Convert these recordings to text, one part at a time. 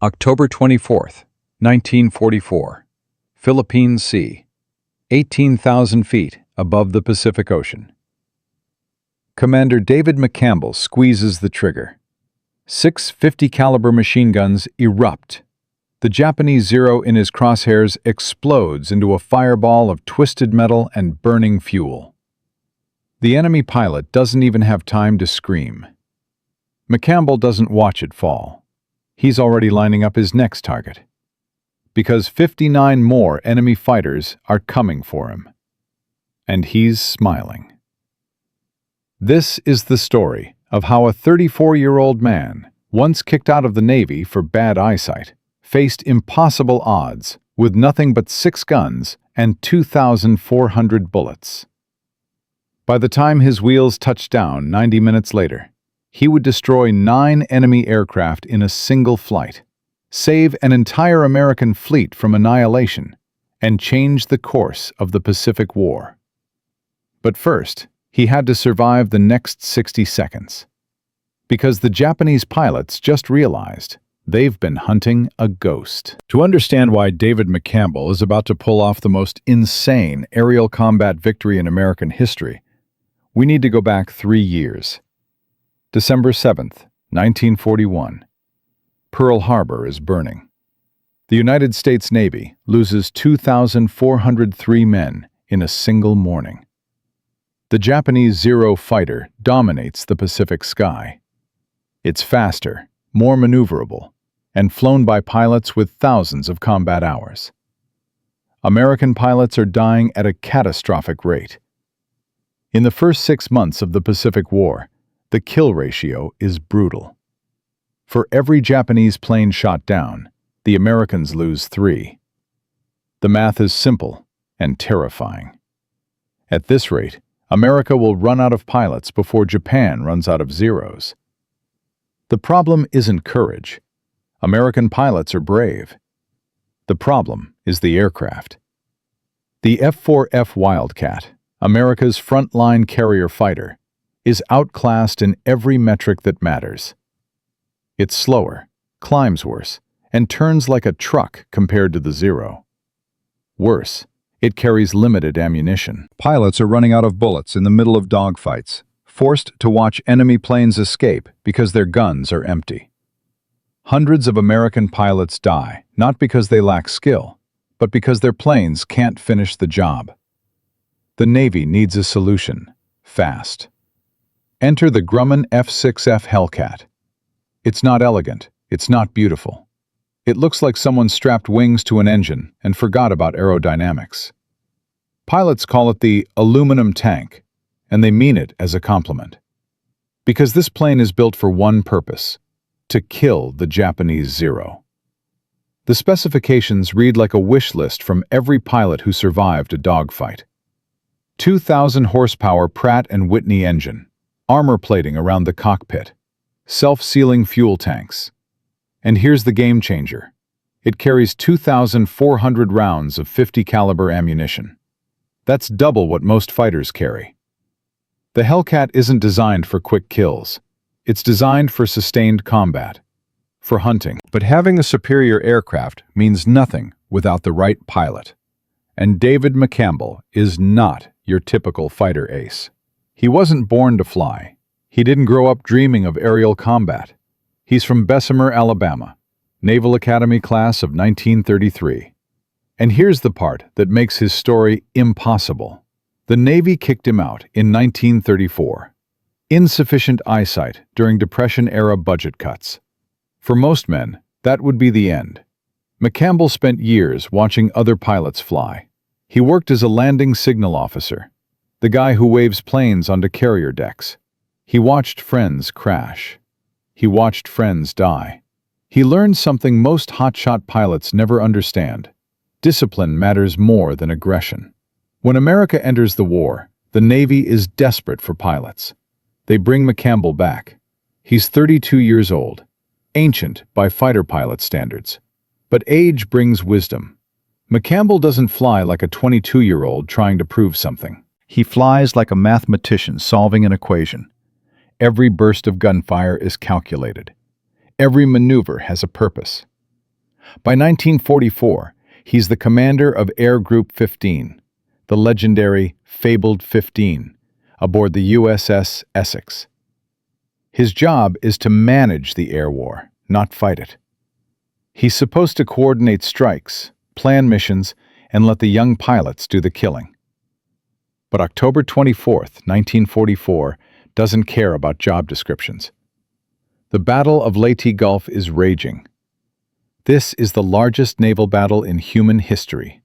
October 24th, 1944. Philippine Sea, 18,000 feet above the Pacific Ocean. Commander David McCampbell squeezes the trigger. 6 .50 caliber machine guns erupt. The Japanese Zero in his crosshairs explodes into a fireball of twisted metal and burning fuel. The enemy pilot doesn't even have time to scream. McCampbell doesn't watch it fall. He's already lining up his next target, because 59 more enemy fighters are coming for him. And he's smiling. This is the story of how a 34-year-old man, once kicked out of the Navy for bad eyesight, faced impossible odds with nothing but 6 guns and 2,400 bullets. By the time his wheels touched down 90 minutes later, he would destroy 9 enemy aircraft in a single flight, save an entire American fleet from annihilation, and change the course of the Pacific War. But first, he had to survive the next 60 seconds. Because the Japanese pilots just realized they've been hunting a ghost. To understand why David McCampbell is about to pull off the most insane aerial combat victory in American history, we need to go back 3 years. December 7th, 1941. Pearl Harbor is burning. The United States Navy loses 2,403 men in a single morning. The Japanese Zero fighter dominates the Pacific sky. It's faster, more maneuverable, and flown by pilots with thousands of combat hours. American pilots are dying at a catastrophic rate. In the first 6 months of the Pacific War, the kill ratio is brutal. For every Japanese plane shot down, the Americans lose 3. The math is simple and terrifying. At this rate, America will run out of pilots before Japan runs out of Zeros. The problem isn't courage. American pilots are brave. The problem is the aircraft. The F-4F Wildcat, America's frontline carrier fighter, is outclassed in every metric that matters. It's slower, climbs worse, and turns like a truck compared to the Zero. Worse, it carries limited ammunition. Pilots are running out of bullets in the middle of dogfights, forced to watch enemy planes escape because their guns are empty. Hundreds of American pilots die, not because they lack skill, but because their planes can't finish the job. The Navy needs a solution, fast. Enter the Grumman F-6F Hellcat. It's not elegant, it's not beautiful. It looks like someone strapped wings to an engine and forgot about aerodynamics. Pilots call it the aluminum tank, and they mean it as a compliment. Because this plane is built for one purpose: to kill the Japanese Zero. The specifications read like a wish list from every pilot who survived a dogfight. 2,000 horsepower Pratt & Whitney engine, armor plating around the cockpit, self-sealing fuel tanks. And here's the game changer. It carries 2,400 rounds of .50 caliber ammunition. That's double what most fighters carry. The Hellcat isn't designed for quick kills. It's designed for sustained combat, for hunting. But having a superior aircraft means nothing without the right pilot. And David McCampbell is not your typical fighter ace. He wasn't born to fly. He didn't grow up dreaming of aerial combat. He's from Bessemer, Alabama, Naval Academy class of 1933. And here's the part that makes his story impossible. The Navy kicked him out in 1934. Insufficient eyesight during Depression-era budget cuts. For most men, that would be the end. McCampbell spent years watching other pilots fly. He worked as a landing signal officer, the guy who waves planes onto carrier decks. He watched friends crash. He watched friends die. He learned something most hotshot pilots never understand. Discipline matters more than aggression. When America enters the war, the Navy is desperate for pilots. They bring McCampbell back. He's 32 years old, ancient by fighter pilot standards. But age brings wisdom. McCampbell doesn't fly like a 22-year-old trying to prove something. He flies like a mathematician solving an equation. Every burst of gunfire is calculated. Every maneuver has a purpose. By 1944, he's the commander of Air Group 15, the legendary fabled 15, aboard the USS Essex. His job is to manage the air war, not fight it. He's supposed to coordinate strikes, plan missions, and let the young pilots do the killing. But October 24th, 1944, doesn't care about job descriptions. The Battle of Leyte Gulf is raging. This is the largest naval battle in human history.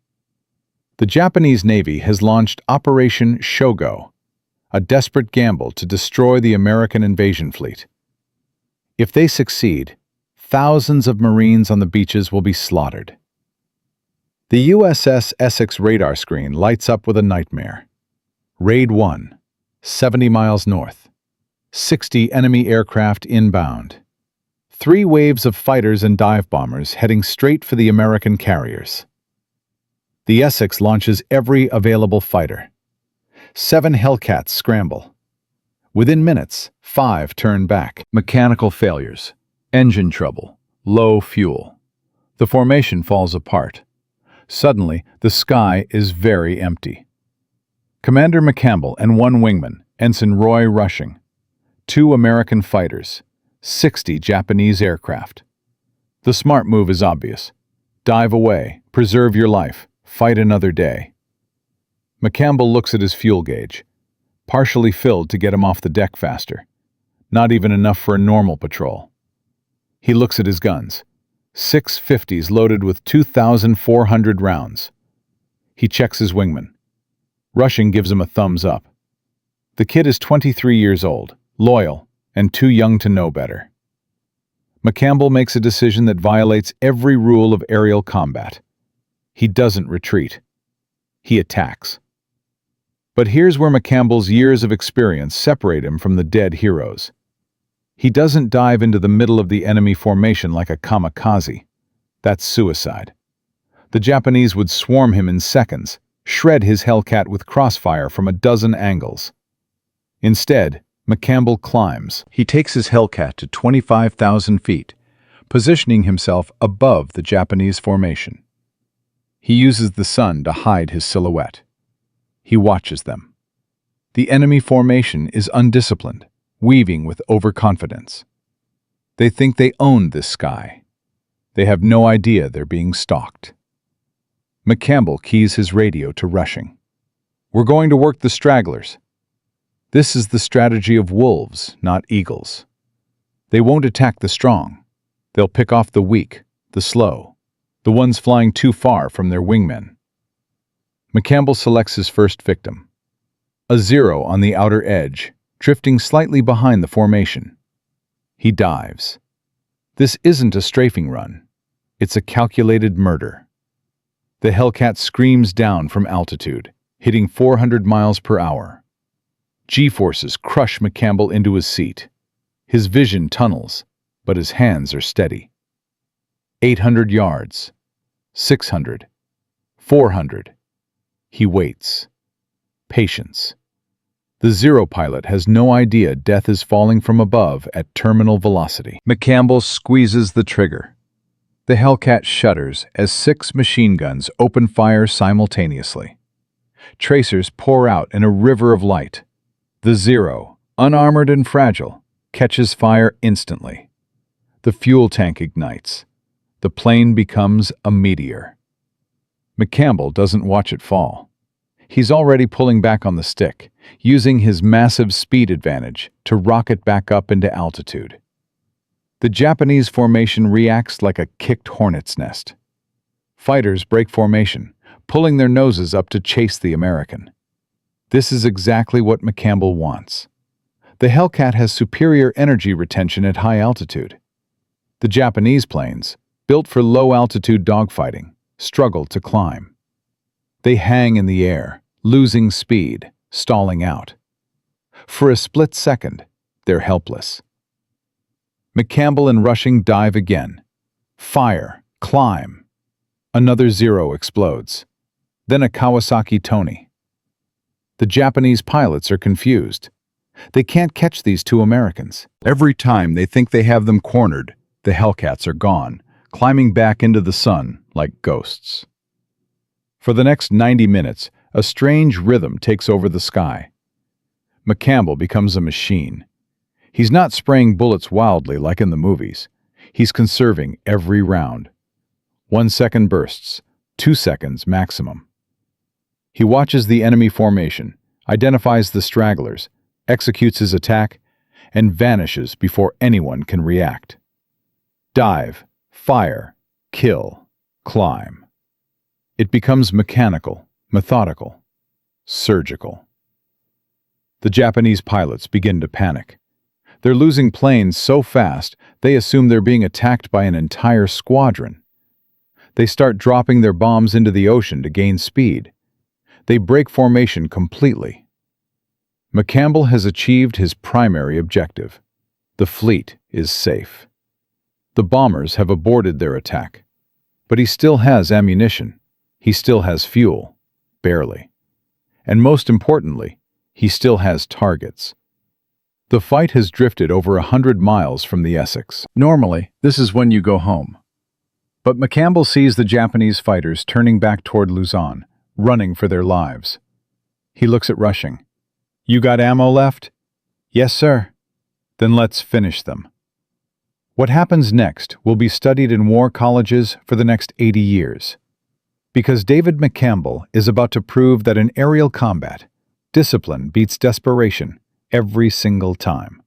The Japanese Navy has launched Operation Shogo, a desperate gamble to destroy the American invasion fleet. If they succeed, thousands of Marines on the beaches will be slaughtered. The USS Essex radar screen lights up with a nightmare. Raid 1, 70 miles north. 60 enemy aircraft inbound. 3 waves of fighters and dive bombers heading straight for the American carriers. The Essex launches every available fighter. 7 Hellcats scramble. Within minutes, 5 turn back. Mechanical failures, engine trouble, low fuel. The formation falls apart. Suddenly, the sky is very empty. Commander McCampbell and 1 wingman, Ensign Roy Rushing, 2 American fighters, 60 Japanese aircraft. The smart move is obvious. Dive away, preserve your life, fight another day. McCampbell looks at his fuel gauge, partially filled to get him off the deck faster. Not even enough for a normal patrol. He looks at his guns. 6 50s loaded with 2,400 rounds. He checks his wingman. Rushing gives him a thumbs up. The kid is 23 years old, loyal, and too young to know better. McCampbell makes a decision that violates every rule of aerial combat. He doesn't retreat. He attacks. But here's where McCampbell's years of experience separate him from the dead heroes. He doesn't dive into the middle of the enemy formation like a kamikaze. That's suicide. The Japanese would swarm him in seconds, shred his Hellcat with crossfire from a dozen angles. Instead, McCampbell climbs. He takes his Hellcat to 25,000 feet, positioning himself above the Japanese formation. He uses the sun to hide his silhouette. He watches them. The enemy formation is undisciplined, weaving with overconfidence. They think they own this sky. They have no idea they're being stalked. McCampbell keys his radio to Rushing. "We're going to work the stragglers." This is the strategy of wolves, not eagles. They won't attack the strong. They'll pick off the weak, the slow, the ones flying too far from their wingmen. McCampbell selects his first victim. A Zero on the outer edge, drifting slightly behind the formation. He dives. This isn't a strafing run. It's a calculated murder. The Hellcat screams down from altitude, hitting 400 miles per hour. G-forces crush McCampbell into his seat. His vision tunnels, but his hands are steady. 800 yards. 600. 400. He waits. Patience. The Zero pilot has no idea death is falling from above at terminal velocity. McCampbell squeezes the trigger. The Hellcat shudders as 6 machine guns open fire simultaneously. Tracers pour out in a river of light. The Zero, unarmored and fragile, catches fire instantly. The fuel tank ignites. The plane becomes a meteor. McCampbell doesn't watch it fall. He's already pulling back on the stick, using his massive speed advantage to rocket back up into altitude. The Japanese formation reacts like a kicked hornet's nest. Fighters break formation, pulling their noses up to chase the American. This is exactly what McCampbell wants. The Hellcat has superior energy retention at high altitude. The Japanese planes, built for low-altitude dogfighting, struggle to climb. They hang in the air, losing speed, stalling out. For a split second, they're helpless. McCampbell and Rushing dive again. Fire, climb. Another Zero explodes. Then a Kawasaki Tony. The Japanese pilots are confused. They can't catch these 2 Americans. Every time they think they have them cornered, the Hellcats are gone, climbing back into the sun like ghosts. For the next 90 minutes, a strange rhythm takes over the sky. McCampbell becomes a machine. He's not spraying bullets wildly like in the movies. He's conserving every round. 1 second bursts, 2 seconds maximum. He watches the enemy formation, identifies the stragglers, executes his attack, and vanishes before anyone can react. Dive, fire, kill, climb. It becomes mechanical, methodical, surgical. The Japanese pilots begin to panic. They're losing planes so fast, they assume they're being attacked by an entire squadron. They start dropping their bombs into the ocean to gain speed. They break formation completely. McCampbell has achieved his primary objective. The fleet is safe. The bombers have aborted their attack. But he still has ammunition. He still has fuel. Barely. And most importantly, he still has targets. The fight has drifted over 100 miles from the Essex. Normally, this is when you go home. But McCampbell sees the Japanese fighters turning back toward Luzon, running for their lives. He looks at Rushing. "You got ammo left?" "Yes, sir." "Then let's finish them." What happens next will be studied in war colleges for the next 80 years. Because David McCampbell is about to prove that in aerial combat, discipline beats desperation every single time.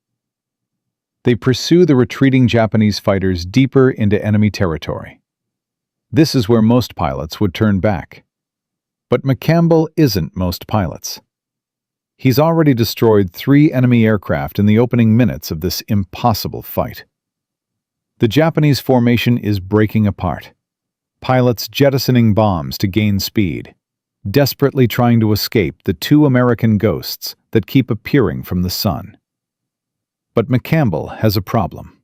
They pursue the retreating Japanese fighters deeper into enemy territory. This is where most pilots would turn back. But McCampbell isn't most pilots. He's already destroyed 3 enemy aircraft in the opening minutes of this impossible fight. The Japanese formation is breaking apart. Pilots jettisoning bombs to gain speed, desperately trying to escape the 2 American ghosts that keep appearing from the sun. But McCampbell has a problem.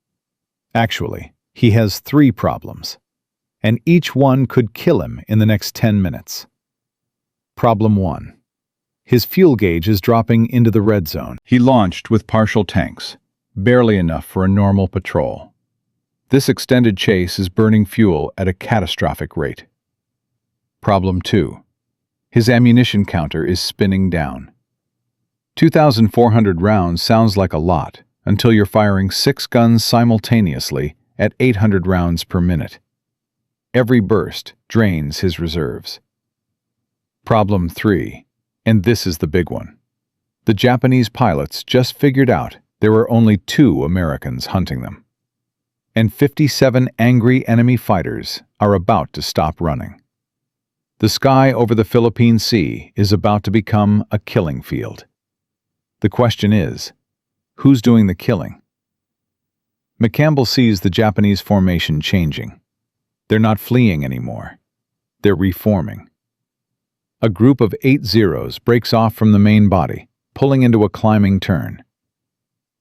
Actually, he has 3 problems, and each one could kill him in the next 10 minutes. Problem 1. His fuel gauge is dropping into the red zone. He launched with partial tanks, barely enough for a normal patrol. This extended chase is burning fuel at a catastrophic rate. Problem 2. His ammunition counter is spinning down. 2,400 rounds sounds like a lot until you're firing 6 guns simultaneously at 800 rounds per minute. Every burst drains his reserves. Problem 3, and this is the big one. The Japanese pilots just figured out there were only 2 Americans hunting them. And 57 angry enemy fighters are about to stop running. The sky over the Philippine Sea is about to become a killing field. The question is, who's doing the killing? McCampbell sees the Japanese formation changing. They're not fleeing anymore. They're reforming. A group of 8 Zeros breaks off from the main body, pulling into a climbing turn.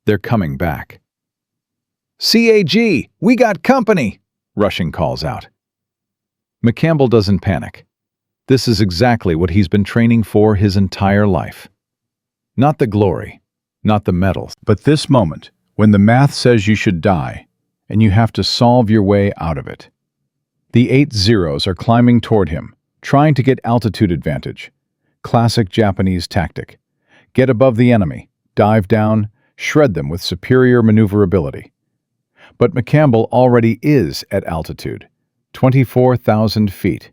They're coming back. "CAG, we got company!" Rushing calls out. McCampbell doesn't panic. This is exactly what he's been training for his entire life. Not the glory, not the medals, but this moment when the math says you should die and you have to solve your way out of it. The 8 Zeros are climbing toward him, trying to get altitude advantage. Classic Japanese tactic. Get above the enemy, dive down, shred them with superior maneuverability. But McCampbell already is at altitude, 24,000 feet.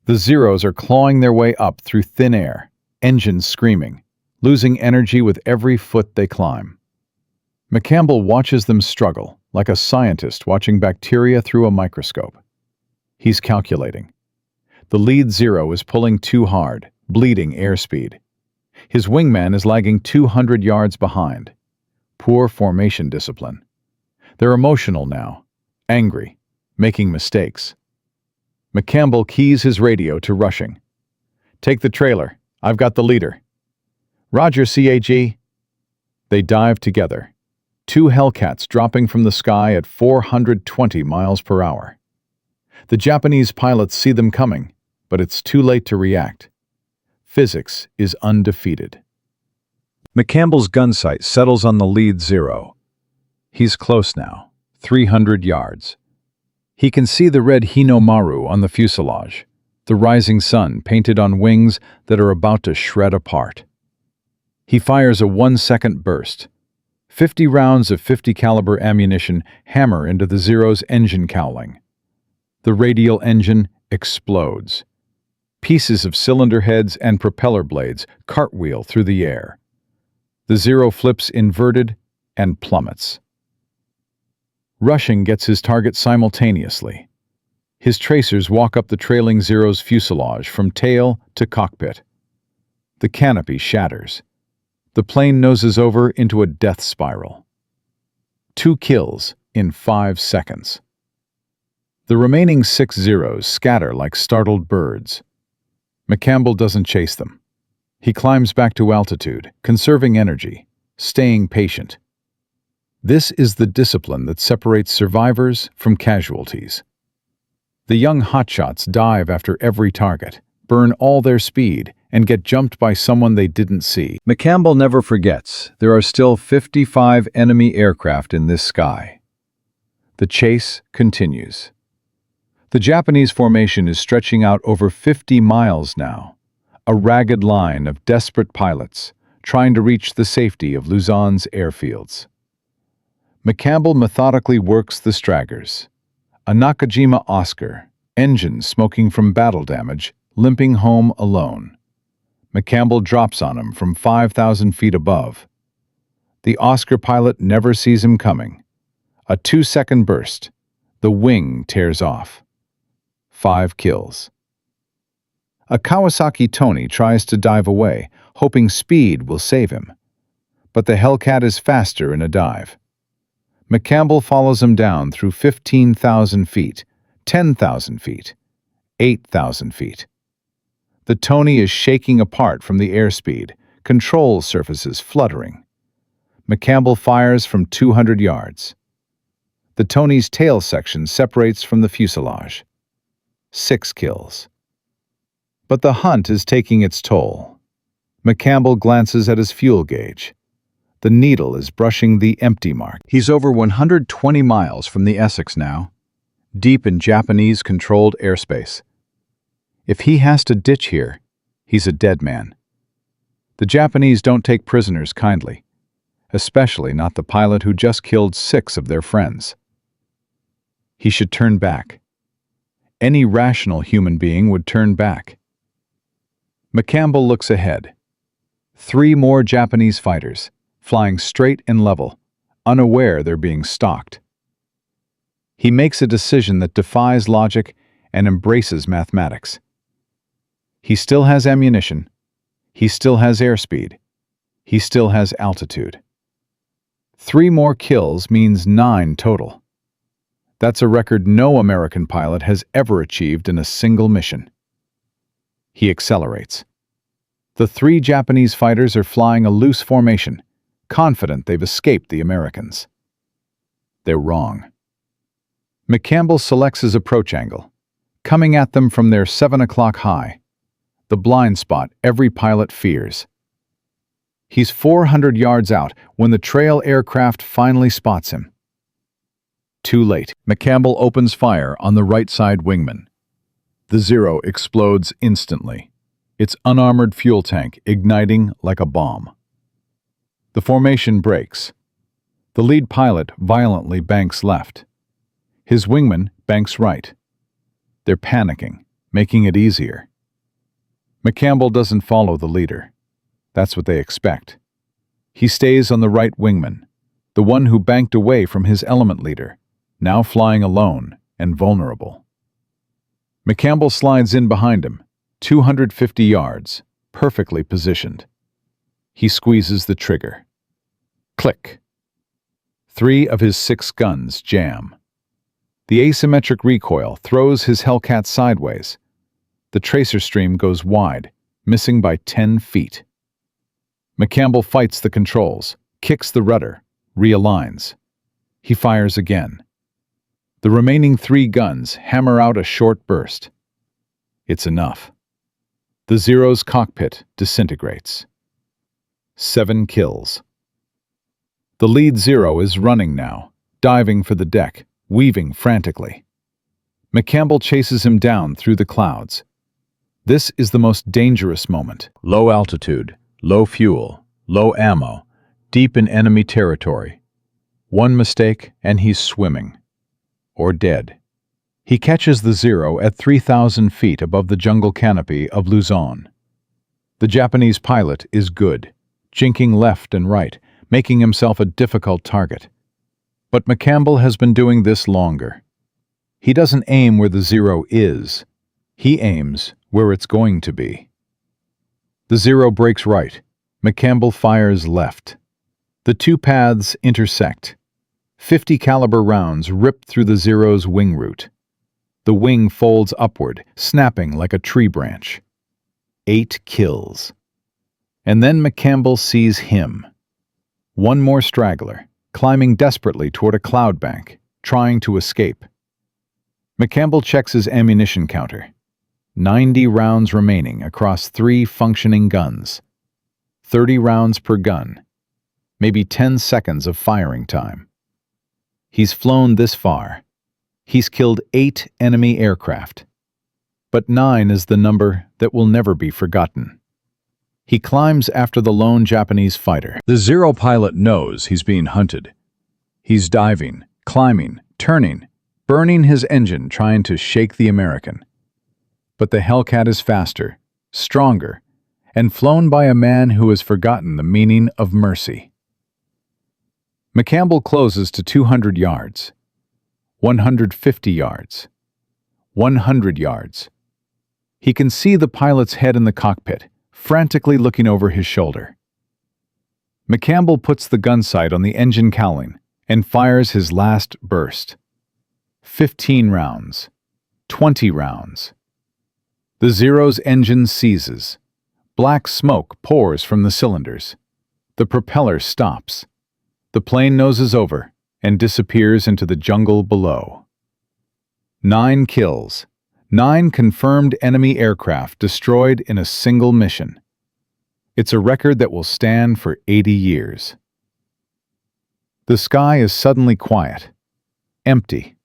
The Zeros are clawing their way up through thin air, engines screaming, losing energy with every foot they climb. McCampbell watches them struggle, like a scientist watching bacteria through a microscope. He's calculating. The lead Zero is pulling too hard, bleeding airspeed. His wingman is lagging 200 yards behind. Poor formation discipline. They're emotional now, angry, making mistakes. McCampbell keys his radio to Rushing. "Take the trailer. I've got the leader." "Roger, CAG." They dive together. 2 Hellcats dropping from the sky at 420 miles per hour. The Japanese pilots see them coming, but it's too late to react. Physics is undefeated. McCampbell's gun sight settles on the lead Zero. He's close now, 300 yards. He can see the red Hinomaru on the fuselage, the rising sun painted on wings that are about to shred apart. He fires a 1-second burst. 50 rounds of 50 caliber ammunition hammer into the Zero's engine cowling. The radial engine explodes. Pieces of cylinder heads and propeller blades cartwheel through the air. The Zero flips inverted and plummets. Rushing gets his target simultaneously. His tracers walk up the trailing Zero's fuselage from tail to cockpit. The canopy shatters. The plane noses over into a death spiral. 2 kills in 5 seconds. The remaining 6 Zeros scatter like startled birds. McCampbell doesn't chase them. He climbs back to altitude, conserving energy, staying patient. This is the discipline that separates survivors from casualties. The young hotshots dive after every target, burn all their speed, and get jumped by someone they didn't see. McCampbell never forgets there are still 55 enemy aircraft in this sky. The chase continues. The Japanese formation is stretching out over 50 miles now, a ragged line of desperate pilots trying to reach the safety of Luzon's airfields. McCampbell methodically works the stragglers. A Nakajima Oscar, engine smoking from battle damage, limping home alone. McCampbell drops on him from 5,000 feet above. The Oscar pilot never sees him coming. A 2-second burst. The wing tears off. 5 kills. A Kawasaki Tony tries to dive away, hoping speed will save him. But the Hellcat is faster in a dive. McCampbell follows him down through 15,000 feet, 10,000 feet, 8,000 feet. The Tony is shaking apart from the airspeed, control surfaces fluttering. McCampbell fires from 200 yards. The Tony's tail section separates from the fuselage. 6 kills. But the hunt is taking its toll. McCampbell glances at his fuel gauge. The needle is brushing the empty mark. He's over 120 miles from the Essex now, deep in Japanese-controlled airspace. If he has to ditch here, he's a dead man. The Japanese don't take prisoners kindly, especially not the pilot who just killed 6 of their friends. He should turn back. Any rational human being would turn back. McCampbell looks ahead. 3 more Japanese fighters, flying straight and level, unaware they're being stalked. He makes a decision that defies logic and embraces mathematics. He still has ammunition. He still has airspeed. He still has altitude. 3 more kills means 9 total. That's a record no American pilot has ever achieved in a single mission. He accelerates. The 3 Japanese fighters are flying a loose formation, confident they've escaped the Americans. They're wrong. McCampbell selects his approach angle, coming at them from their 7 o'clock high, the blind spot every pilot fears. He's 400 yards out when the trail aircraft finally spots him. Too late. McCampbell opens fire on the right side wingman. The Zero explodes instantly, its unarmored fuel tank igniting like a bomb. The formation breaks. The lead pilot violently banks left. His wingman banks right. They're panicking, making it easier. McCampbell doesn't follow the leader. That's what they expect. He stays on the right wingman, the one who banked away from his element leader, now flying alone and vulnerable. McCampbell slides in behind him, 250 yards, perfectly positioned. He squeezes the trigger. Click. 3 of his 6 guns jam. The asymmetric recoil throws his Hellcat sideways. The tracer stream goes wide, missing by 10 feet. McCampbell fights the controls, kicks the rudder, realigns. He fires again. The remaining 3 guns hammer out a short burst. It's enough. The Zero's cockpit disintegrates. 7 kills. The lead Zero is running now, diving for the deck, weaving frantically. McCampbell chases him down through the clouds. This is the most dangerous moment. Low altitude, low fuel, low ammo, deep in enemy territory. One mistake and he's swimming. Or dead. He catches the Zero at 3,000 feet above the jungle canopy of Luzon. The Japanese pilot is good, jinking left and right, making himself a difficult target. But McCampbell has been doing this longer. He doesn't aim where the Zero is. He aims where it's going to be. The Zero breaks right. McCampbell fires left. The two paths intersect. 50 caliber rounds rip through the Zero's wing root. The wing folds upward, snapping like a tree branch. 8 kills. And then McCampbell sees him. One more straggler, climbing desperately toward a cloud bank, trying to escape. McCampbell checks his ammunition counter. 90 rounds remaining across 3 functioning guns. 30 rounds per gun. Maybe 10 seconds of firing time. He's flown this far. He's killed 8 enemy aircraft. But 9 is the number that will never be forgotten. He climbs after the lone Japanese fighter. The Zero pilot knows he's being hunted. He's diving, climbing, turning, burning his engine trying to shake the American. But the Hellcat is faster, stronger, and flown by a man who has forgotten the meaning of mercy. McCampbell closes to 200 yards, 150 yards, 100 yards. He can see the pilot's head in the cockpit, frantically looking over his shoulder. McCampbell puts the gun sight on the engine cowling and fires his last burst. 15 rounds, 20 rounds. The Zero's engine seizes. Black smoke pours from the cylinders. The propeller stops. The plane noses over and disappears into the jungle below. 9 kills. 9 confirmed enemy aircraft destroyed in a single mission. It's a record that will stand for 80 years. The sky is suddenly quiet. Empty.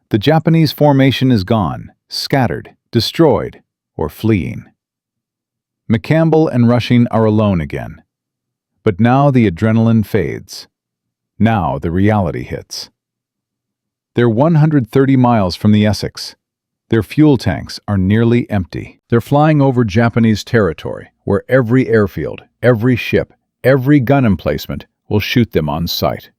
The Japanese formation is gone, scattered, destroyed, or fleeing. McCampbell and Rushing are alone again. But now the adrenaline fades. Now the reality hits. They're 130 miles from the Essex. Their fuel tanks are nearly empty. They're flying over Japanese territory, where every airfield, every ship, every gun emplacement will shoot them on sight.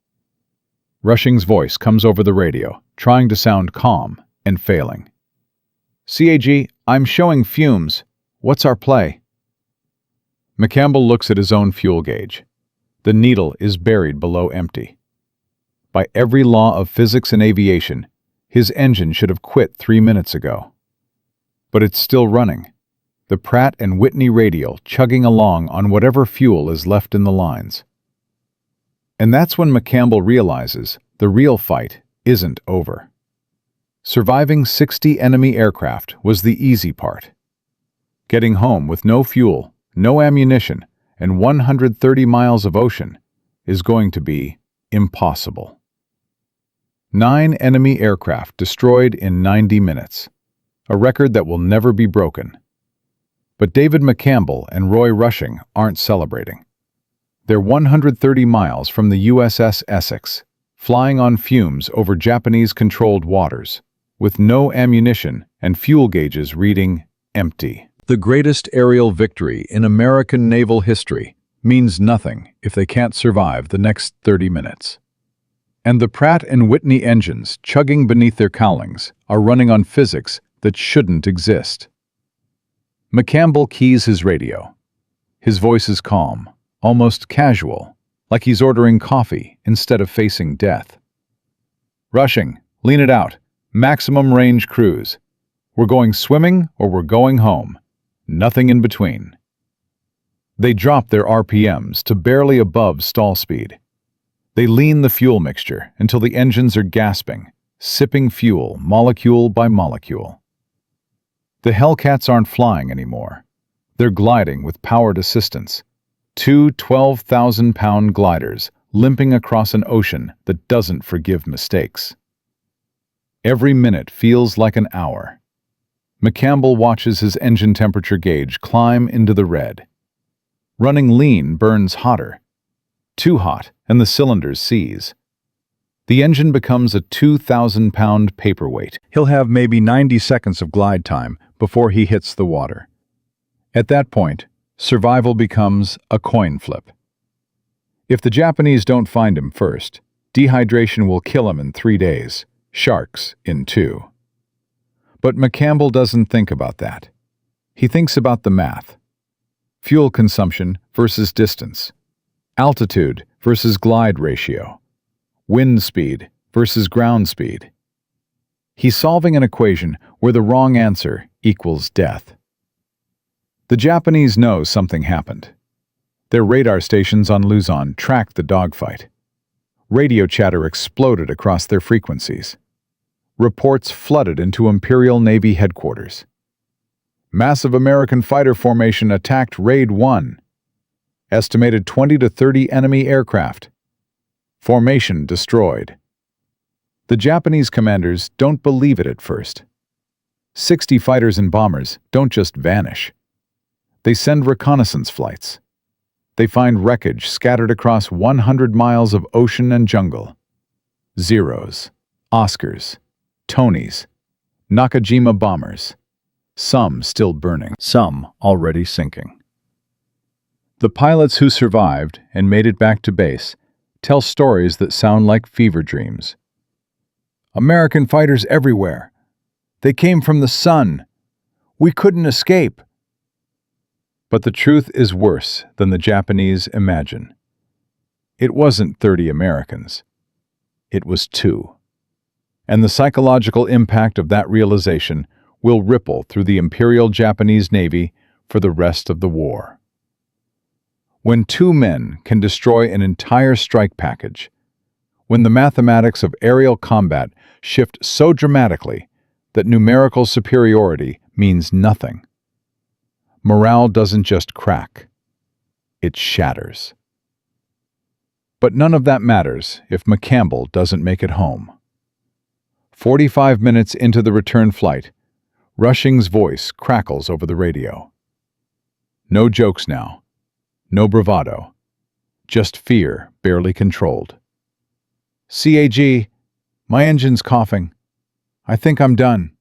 Rushing's voice comes over the radio, trying to sound calm and failing. "CAG, I'm showing fumes. What's our play?" McCampbell looks at his own fuel gauge. The needle is buried below empty. By every law of physics and aviation, his engine should have quit 3 minutes ago. But it's still running. The Pratt & Whitney radial chugging along on whatever fuel is left in the lines. And that's when McCampbell realizes the real fight isn't over. Surviving 60 enemy aircraft was the easy part. Getting home with no fuel, no ammunition, and 130 miles of ocean is going to be impossible. 9 enemy aircraft destroyed in 90 minutes, a record that will never be broken. But David McCampbell and Roy Rushing aren't celebrating. They're 130 miles from the USS Essex, flying on fumes over Japanese-controlled waters, with no ammunition and fuel gauges reading empty. The greatest aerial victory in American naval history means nothing if they can't survive the next 30 minutes. And the Pratt & Whitney engines chugging beneath their cowlings are running on physics that shouldn't exist. McCampbell keys his radio. His voice is calm, almost casual, like he's ordering coffee instead of facing death. "Rushing, lean it out. Maximum range cruise. We're going swimming or we're going home. Nothing in between." They drop their RPMs to barely above stall speed. They lean the fuel mixture until the engines are gasping, sipping fuel molecule by molecule. The Hellcats aren't flying anymore. They're gliding with powered assistance. 2 12,000-pound gliders limping across an ocean that doesn't forgive mistakes. Every minute feels like an hour. McCampbell watches his engine temperature gauge climb into the red. Running lean burns hotter. Too hot, and the cylinders seize. The engine becomes a 2,000-pound paperweight. He'll have maybe 90 seconds of glide time before he hits the water. At that point, survival becomes a coin flip. If the Japanese don't find him first, dehydration will kill him in 3 days, sharks in 2. But McCampbell doesn't think about that. He thinks about the math. Fuel consumption versus distance. Altitude versus glide ratio. Wind speed versus ground speed. He's solving an equation where the wrong answer equals death. The Japanese know something happened. Their radar stations on Luzon tracked the dogfight. Radio chatter exploded across their frequencies. Reports flooded into Imperial Navy headquarters. Massive American fighter formation attacked Raid 1. Estimated 20 to 30 enemy aircraft. Formation destroyed. The Japanese commanders don't believe it at first. 60 fighters and bombers don't just vanish. They send reconnaissance flights. They find wreckage scattered across 100 miles of ocean and jungle. Zeros, Oscars, Tonys, Nakajima bombers. Some still burning, some already sinking. The pilots who survived and made it back to base tell stories that sound like fever dreams. American fighters everywhere. They came from the sun. We couldn't escape. But the truth is worse than the Japanese imagine. It wasn't 30 Americans. It was 2. And the psychological impact of that realization will ripple through the Imperial Japanese Navy for the rest of the war. When 2 men can destroy an entire strike package, when the mathematics of aerial combat shift so dramatically that numerical superiority means nothing, morale doesn't just crack, it shatters. But none of that matters if McCampbell doesn't make it home. 45 minutes into the return flight, Rushing's voice crackles over the radio. No jokes now. No bravado. Just fear barely controlled. CAG, my engine's coughing. I think I'm done.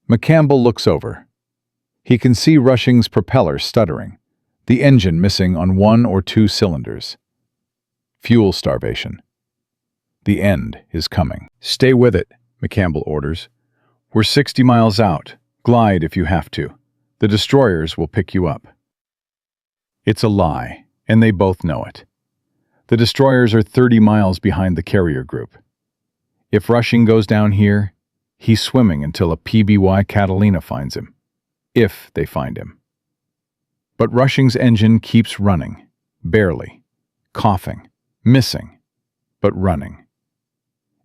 McCampbell looks over. He can see Rushing's propeller stuttering, the engine missing on 1 or 2 cylinders. Fuel starvation. The end is coming. Stay with it, McCampbell orders. We're 60 miles out. Glide if you have to. The destroyers will pick you up. It's a lie, and they both know it. The destroyers are 30 miles behind the carrier group. If Rushing goes down here, he's swimming until a PBY Catalina finds him. If they find him. But Rushing's engine keeps running, barely, coughing, missing, but running.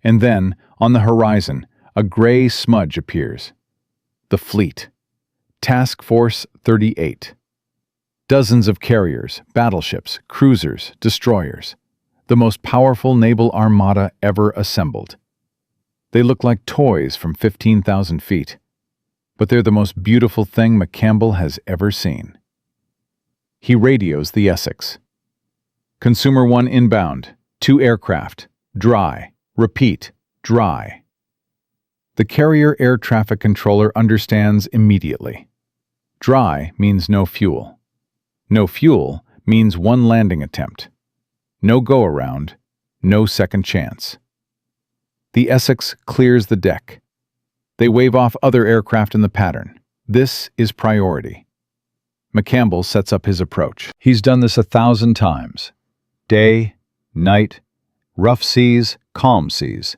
And then, on the horizon, a gray smudge appears. The fleet. Task Force 38. Dozens of carriers, battleships, cruisers, destroyers. The most powerful naval armada ever assembled. They look like toys from 15,000 feet. But they're the most beautiful thing McCampbell has ever seen. He radios the Essex. Consumer 1 inbound. 2 aircraft. Dry. Repeat. Dry. The carrier air traffic controller understands immediately. Dry means no fuel. No fuel means 1 landing attempt. No go-around, no second chance. The Essex clears the deck. They wave off other aircraft in the pattern. This is priority. McCampbell sets up his approach. He's done this 1,000 times. Day, night, rough seas, calm seas,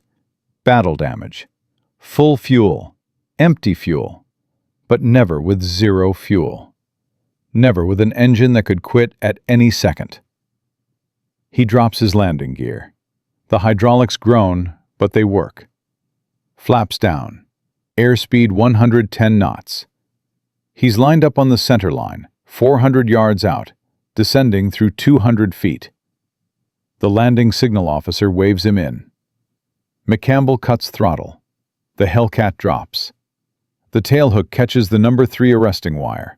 battle damage, full fuel, empty fuel, but never with 0 fuel. Never with an engine that could quit at any second. He drops his landing gear. The hydraulics groan, but they work. Flaps down. Airspeed 110 knots. He's lined up on the center line, 400 yards out, descending through 200 feet. The landing signal officer waves him in. McCampbell cuts throttle. The Hellcat drops. The tailhook catches the number 3 arresting wire.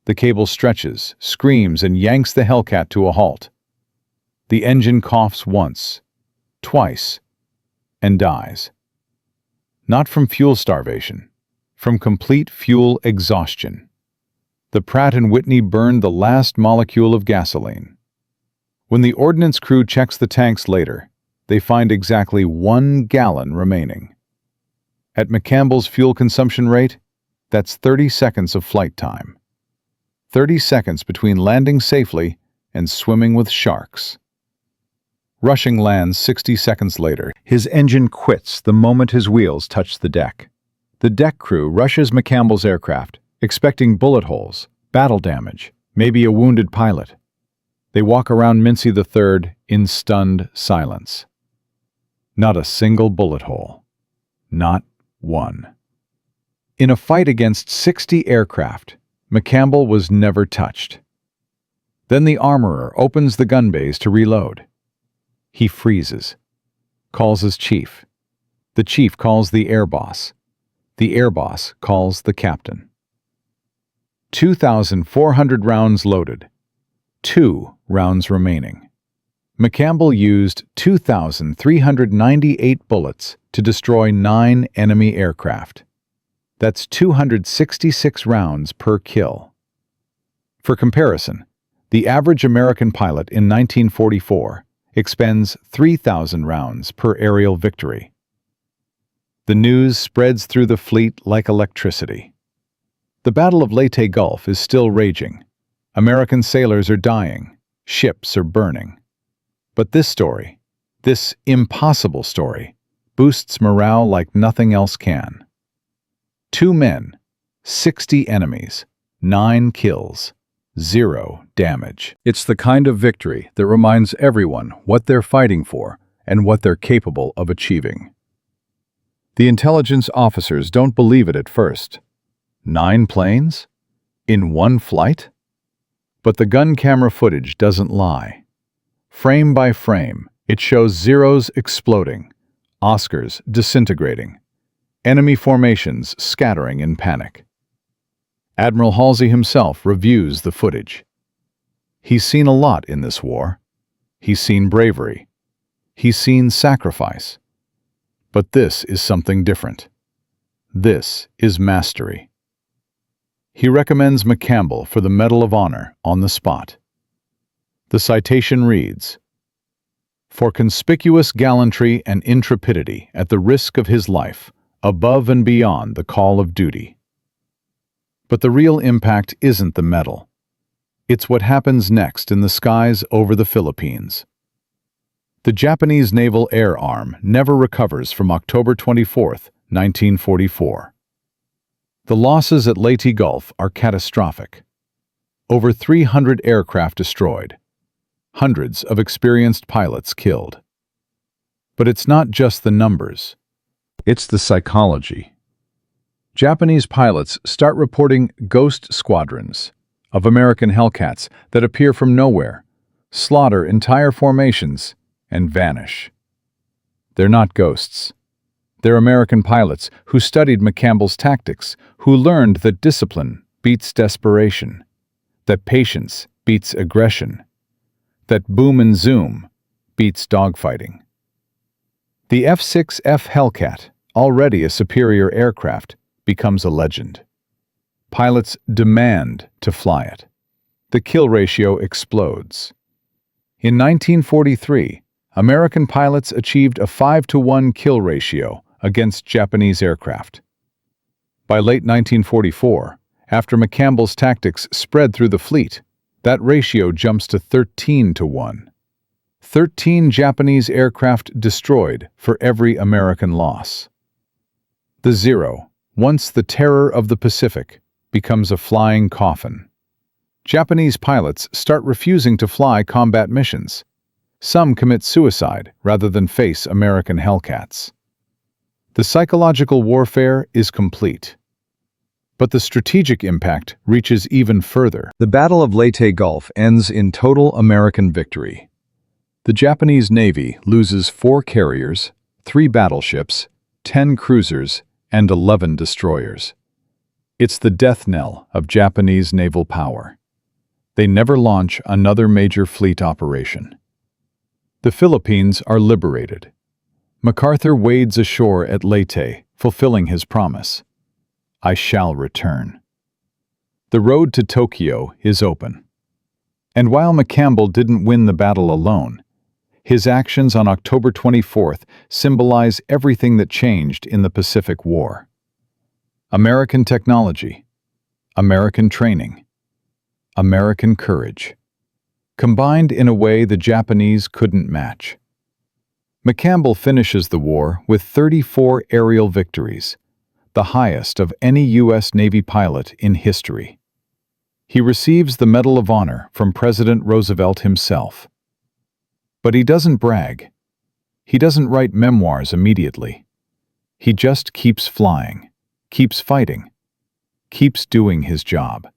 The cable stretches, screams, and yanks the Hellcat to a halt. The engine coughs once, twice, and dies. Not from fuel starvation, from complete fuel exhaustion. The Pratt & Whitney burned the last molecule of gasoline. When the ordnance crew checks the tanks later, they find exactly 1 gallon remaining. At McCampbell's fuel consumption rate, that's 30 seconds of flight time. 30 seconds between landing safely and swimming with sharks. Rushing lands 60 seconds later. His engine quits the moment his wheels touch the deck. The deck crew rushes McCampbell's aircraft, expecting bullet holes, battle damage, maybe a wounded pilot. They walk around Mincy III in stunned silence. Not a single bullet hole. Not one. In a fight against 60 aircraft, McCampbell was never touched. Then the armorer opens the gun bays to reload. He freezes, calls his chief. The chief calls the air boss. The air boss calls the captain. 2,400 rounds loaded. 2 rounds remaining. McCampbell used 2,398 bullets to destroy 9 enemy aircraft. That's 266 rounds per kill. For comparison, the average American pilot in 1944 expends 3,000 rounds per aerial victory. The news spreads through the fleet like electricity. The Battle of Leyte Gulf is still raging. American sailors are dying. Ships are burning. But this story, this impossible story, boosts morale like nothing else can. 2 men, 60 enemies, 9 kills, 0 damage. It's the kind of victory that reminds everyone what they're fighting for and what they're capable of achieving. The intelligence officers don't believe it at first. 9 planes? In one flight? But the gun camera footage doesn't lie. Frame by frame, it shows Zeros exploding, Oscars disintegrating, enemy formations scattering in panic. Admiral Halsey himself reviews the footage. He's seen a lot in this war. He's seen bravery. He's seen sacrifice. But this is something different. This is mastery. He recommends McCampbell for the Medal of Honor on the spot. The citation reads, "For conspicuous gallantry and intrepidity at the risk of his life, above and beyond the call of duty." But the real impact isn't the medal. It's what happens next in the skies over the Philippines. The Japanese Naval Air Arm never recovers from October 24, 1944. The losses at Leyte Gulf are catastrophic. Over 300 aircraft destroyed. Hundreds of experienced pilots killed. But it's not just the numbers. It's the psychology. Japanese pilots start reporting ghost squadrons of American Hellcats that appear from nowhere, slaughter entire formations, and vanish. They're not ghosts. They're American pilots who studied McCampbell's tactics, who learned that discipline beats desperation, that patience beats aggression, that boom and zoom beats dogfighting. The F-6F Hellcat, already a superior aircraft, becomes a legend. Pilots demand to fly it. The kill ratio explodes. In 1943, American pilots achieved a 5-to-1 kill ratio against Japanese aircraft. By late 1944, after McCampbell's tactics spread through the fleet, that ratio jumps to 13-to-1. 13 Japanese aircraft destroyed for every American loss. The Zero, once the terror of the Pacific, becomes a flying coffin. Japanese pilots start refusing to fly combat missions. Some commit suicide rather than face American Hellcats. The psychological warfare is complete. But the strategic impact reaches even further. The Battle of Leyte Gulf ends in total American victory. The Japanese Navy loses 4 carriers, 3 battleships, 10 cruisers, and 11 destroyers. It's the death knell of Japanese naval power. They never launch another major fleet operation. The Philippines are liberated. MacArthur wades ashore at Leyte, fulfilling his promise. I shall return. The road to Tokyo is open. And while McCampbell didn't win the battle alone, his actions on October 24th symbolize everything that changed in the Pacific War. American technology, American training, American courage, combined in a way the Japanese couldn't match. McCampbell finishes the war with 34 aerial victories, the highest of any U.S. Navy pilot in history. He receives the Medal of Honor from President Roosevelt himself. But he doesn't brag. He doesn't write memoirs immediately. He just keeps flying, keeps fighting, keeps doing his job.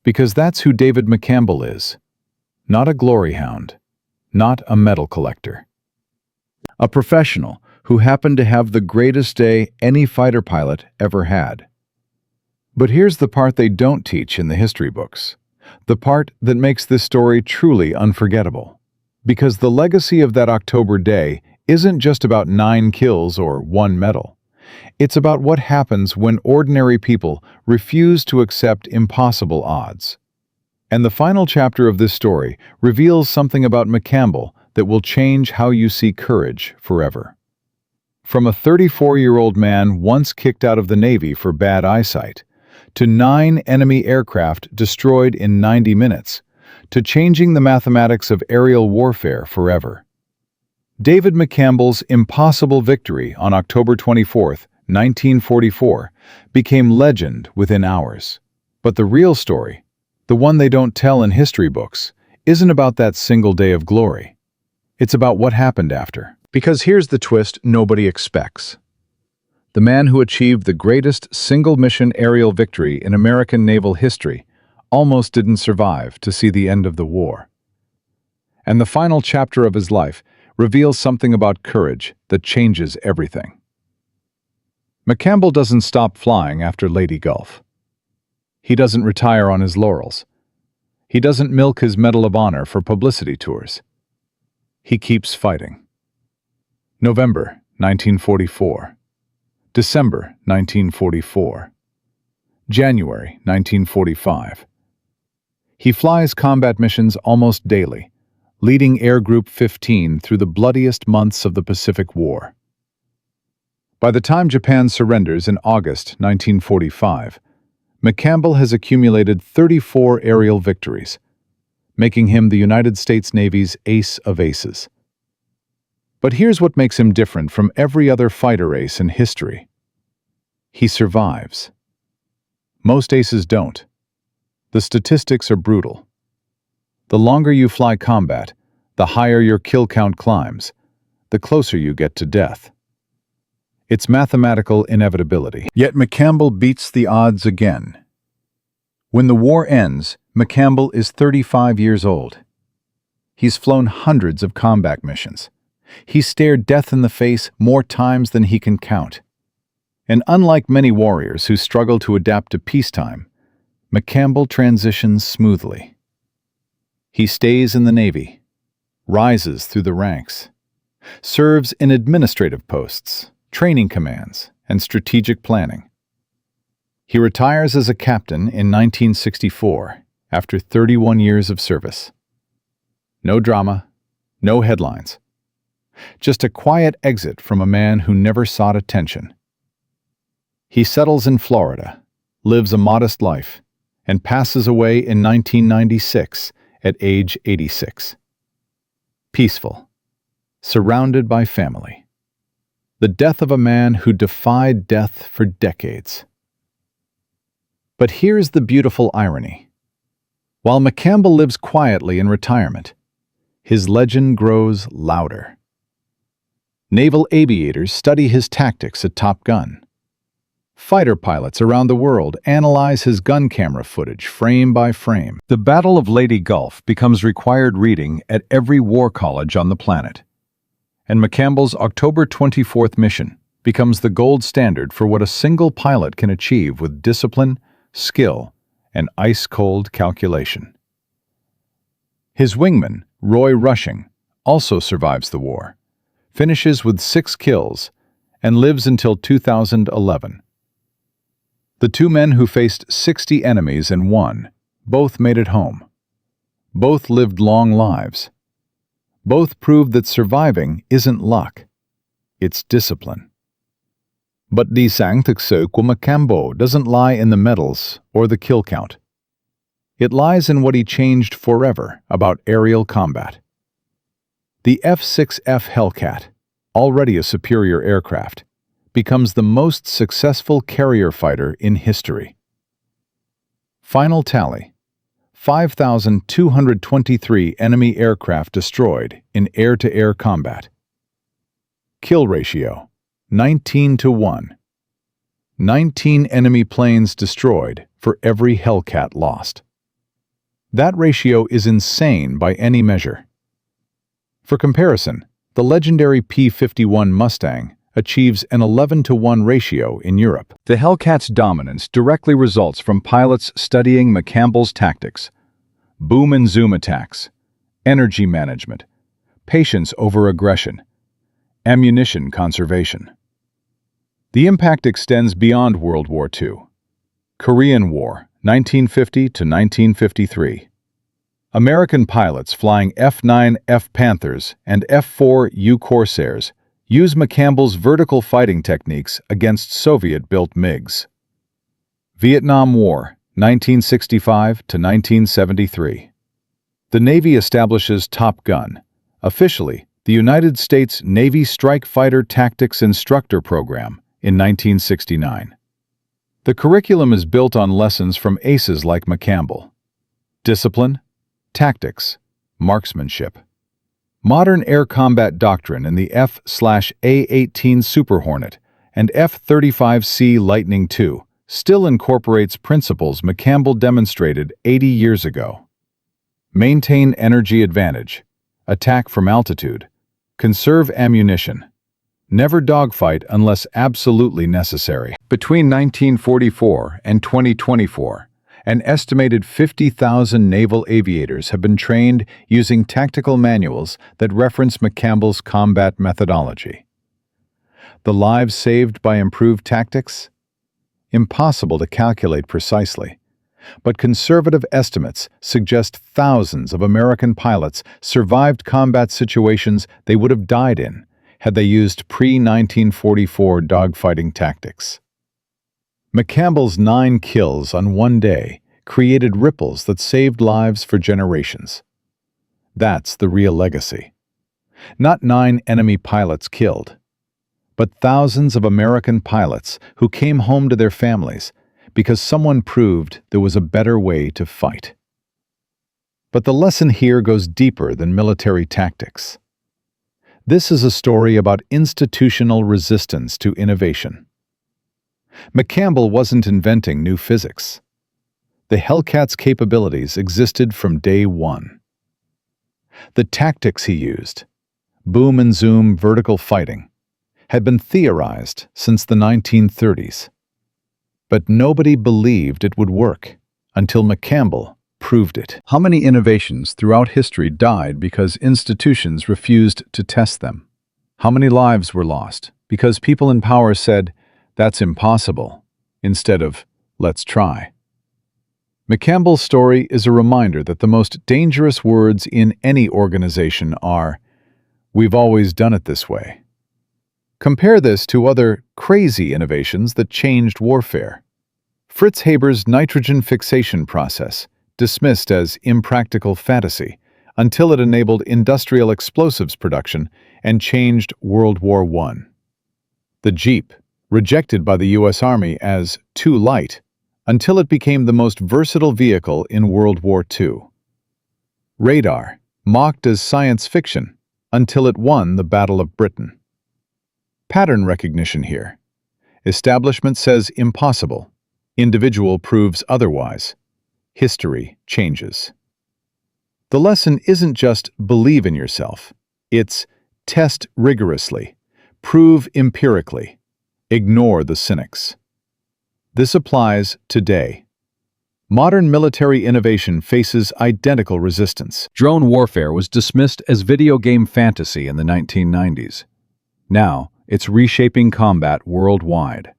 Because that's who David McCampbell is. Not a glory hound, not a medal collector. A professional who happened to have the greatest day any fighter pilot ever had. But here's the part they don't teach in the history books, the part that makes this story truly unforgettable. Because the legacy of that October day isn't just about 9 kills or 1 medal. It's about what happens when ordinary people refuse to accept impossible odds. And the final chapter of this story reveals something about McCampbell that will change how you see courage forever. From a 34-year-old man once kicked out of the Navy for bad eyesight, to 9 enemy aircraft destroyed in 90 minutes, to changing the mathematics of aerial warfare forever. David McCampbell's impossible victory on October 24, 1944, became legend within hours. But the real story, the one they don't tell in history books, isn't about that single day of glory. It's about what happened after. Because here's the twist nobody expects. The man who achieved the greatest single-mission aerial victory in American naval history almost didn't survive to see the end of the war. And the final chapter of his life reveals something about courage that changes everything. McCampbell doesn't stop flying after Leyte Gulf. He doesn't retire on his laurels. He doesn't milk his Medal of Honor for publicity tours. He keeps fighting. November 1944. December 1944. January 1945. He flies combat missions almost daily, leading Air Group 15 through the bloodiest months of the Pacific War. By the time Japan surrenders in August 1945, McCampbell has accumulated 34 aerial victories, making him the United States Navy's ace of aces. But here's what makes him different from every other fighter ace in history. He survives. Most aces don't. The statistics are brutal. The longer you fly combat, the higher your kill count climbs, the closer you get to death. It's mathematical inevitability. Yet McCampbell beats the odds again. When the war ends, McCampbell is 35 years old. He's flown hundreds of combat missions. He's stared death in the face more times than he can count. And unlike many warriors who struggle to adapt to peacetime, McCampbell transitions smoothly. He stays in the Navy, rises through the ranks, serves in administrative posts, training commands, and strategic planning. He retires as a captain in 1964 after 31 years of service. No drama, no headlines. Just a quiet exit from a man who never sought attention. He settles in Florida, lives a modest life, and passes away in 1996 at age 86. Peaceful, surrounded by family. The death of a man who defied death for decades. But here's the beautiful irony. While McCampbell lives quietly in retirement, his legend grows louder. Naval aviators study his tactics at Top Gun. Fighter pilots around the world analyze his gun camera footage frame by frame. The Battle of Leyte Gulf becomes required reading at every war college on the planet. and McCampbell's October 24th mission becomes the gold standard for what a single pilot can achieve with discipline, skill, and ice-cold calculation. His wingman, Roy Rushing, also survives the war, finishes with 6 kills, and lives until 2011. The two men who faced 60 enemies and won both made it home. Both lived long lives. Both proved that surviving isn't luck, it's discipline. But the isang tukso của McCampbell doesn't lie in the medals or the kill count. It lies in what he changed forever about aerial combat. The F-6F Hellcat, already a superior aircraft, becomes the most successful carrier fighter in history. Final tally: 5,223 enemy aircraft destroyed in air-to-air combat. Kill ratio: 19-1. 19 enemy planes destroyed for every Hellcat lost. That ratio is insane by any measure. For comparison, the legendary P-51 Mustang achieves an 11-1 ratio in Europe. The Hellcat's dominance directly results from pilots studying McCampbell's tactics: boom and zoom attacks, energy management, patience over aggression, ammunition conservation. The impact extends beyond World War II. Korean War, 1950 to 1953. American pilots flying F-9F Panthers and F-4U Corsairs use McCampbell's vertical fighting techniques against Soviet-built MiGs. Vietnam War, 1965 to 1973. The Navy establishes Top Gun, officially the United States Navy Strike Fighter Tactics Instructor Program, in 1969. The curriculum is built on lessons from aces like McCampbell: discipline, tactics, marksmanship. Modern air combat doctrine in the F/A-18 Super Hornet and F-35C Lightning II still incorporates principles McCampbell demonstrated 80 years ago. Maintain energy advantage, attack from altitude, conserve ammunition, never dogfight unless absolutely necessary. Between 1944 and 2024, an estimated 50,000 naval aviators have been trained using tactical manuals that reference McCampbell's combat methodology. The lives saved by improved tactics? Impossible to calculate precisely, but conservative estimates suggest thousands of American pilots survived combat situations they would have died in had they used pre-1944 dogfighting tactics. McCampbell's 9 kills on one day created ripples that saved lives for generations. That's the real legacy. Not 9 enemy pilots killed, but thousands of American pilots who came home to their families because someone proved there was a better way to fight. But the lesson here goes deeper than military tactics. This is a story about institutional resistance to innovation. McCampbell wasn't inventing new physics. The Hellcat's capabilities existed from day one. The tactics he used, boom and zoom vertical fighting, had been theorized since the 1930s. But nobody believed it would work until McCampbell proved it. How many innovations throughout history died because institutions refused to test them? How many lives were lost because people in power said, "That's impossible," instead of, "Let's try"? McCampbell's story is a reminder that the most dangerous words in any organization are, "We've always done it this way." Compare this to other crazy innovations that changed warfare. Fritz Haber's nitrogen fixation process, dismissed as impractical fantasy, until it enabled industrial explosives production and changed World War I. The Jeep, rejected by the U.S. Army as too light, until it became the most versatile vehicle in World War II. Radar, mocked as science fiction, until it won the Battle of Britain. Pattern recognition here. Establishment says impossible. Individual proves otherwise. History changes. The lesson isn't just believe in yourself. It's Test rigorously. Prove empirically. Ignore the cynics. This applies today. Modern military innovation faces identical resistance. Drone warfare was dismissed as video game fantasy in the 1990s. Now, it's reshaping combat worldwide.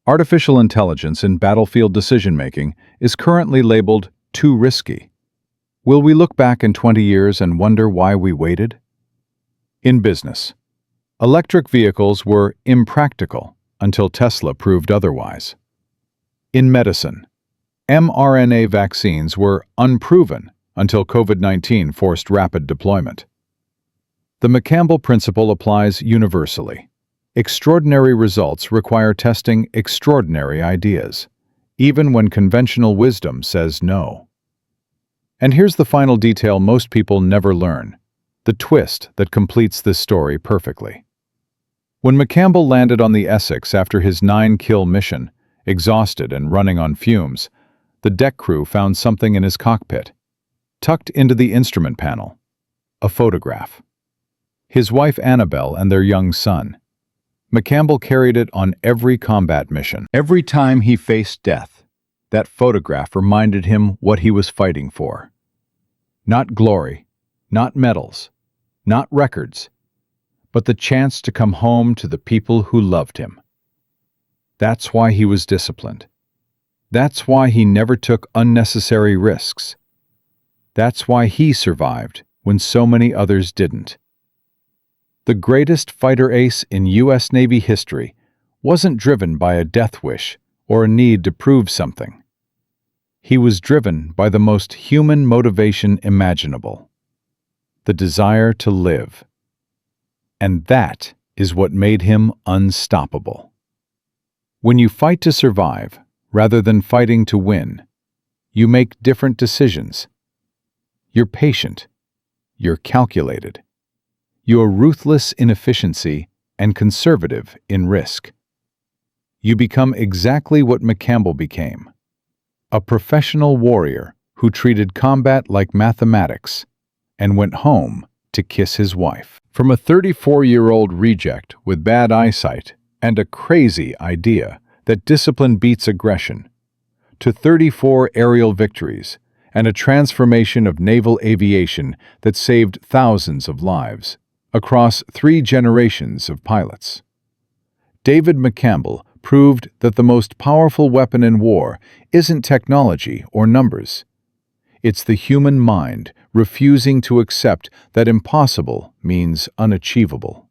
Artificial intelligence in battlefield decision-making is currently labeled too risky. Will we look back in 20 years and wonder why we waited? In business, electric vehicles were impractical until Tesla proved otherwise. In medicine, mRNA vaccines were unproven until COVID-19 forced rapid deployment. The McCampbell principle applies universally. Extraordinary results require testing extraordinary ideas, even when conventional wisdom says no. And here's the final detail most people never learn, the twist that completes this story perfectly. When McCampbell landed on the Essex after his 9-kill mission, exhausted and running on fumes, the deck crew found something in his cockpit, tucked into the instrument panel, a photograph. His wife Annabelle and their young son. McCampbell carried it on every combat mission. Every time he faced death, that photograph reminded him what he was fighting for. Not glory, not medals, not records, but the chance to come home to the people who loved him. That's why he was disciplined. That's why he never took unnecessary risks. That's why he survived when so many others didn't. The greatest fighter ace in U.S. Navy history wasn't driven by a death wish or a need to prove something. He was driven by the most human motivation imaginable, the desire to live. And that is what made him unstoppable. When you fight to survive, rather than fighting to win, you make different decisions. You're patient. You're calculated. You're ruthless in efficiency and conservative in risk. You become exactly what McCampbell became, a professional warrior who treated combat like mathematics and went home to kiss his wife. From a 34-year-old reject with bad eyesight and a crazy idea that discipline beats aggression, to 34 aerial victories and a transformation of naval aviation that saved thousands of lives across 3 generations of pilots. David McCampbell proved that the most powerful weapon in war isn't technology or numbers. It's the human mind refusing to accept that impossible means unachievable.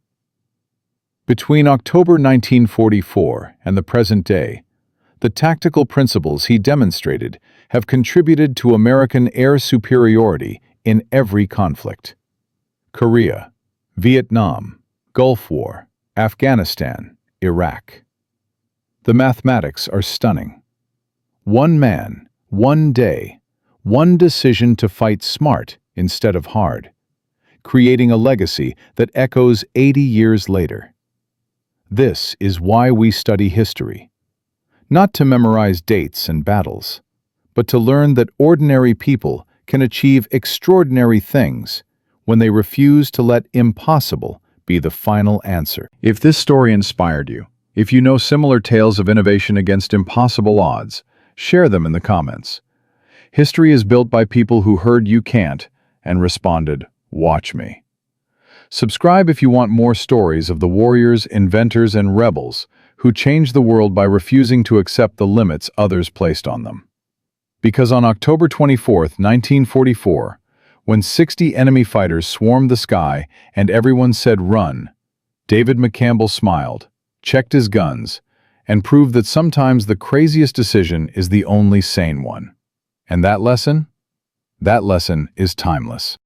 Between October 1944 and the present day, the tactical principles he demonstrated have contributed to American air superiority in every conflict. Korea, Vietnam, Gulf War, Afghanistan, Iraq. The mathematics are stunning. One man, one day, one decision to fight smart instead of hard, creating a legacy that echoes 80 years later. This is why we study history. Not to memorize dates and battles, but to learn that ordinary people can achieve extraordinary things when they refuse to let impossible be the final answer. If this story inspired you, if you know similar tales of innovation against impossible odds, share them in the comments. History is built by people who heard you can't and responded, "Watch me." Subscribe if you want more stories of the warriors, inventors, and rebels who changed the world by refusing to accept the limits others placed on them. Because on October 24, 1944, when 60 enemy fighters swarmed the sky and everyone said run, David McCampbell smiled, checked his guns, and proved that sometimes the craziest decision is the only sane one. And that lesson? That lesson is timeless.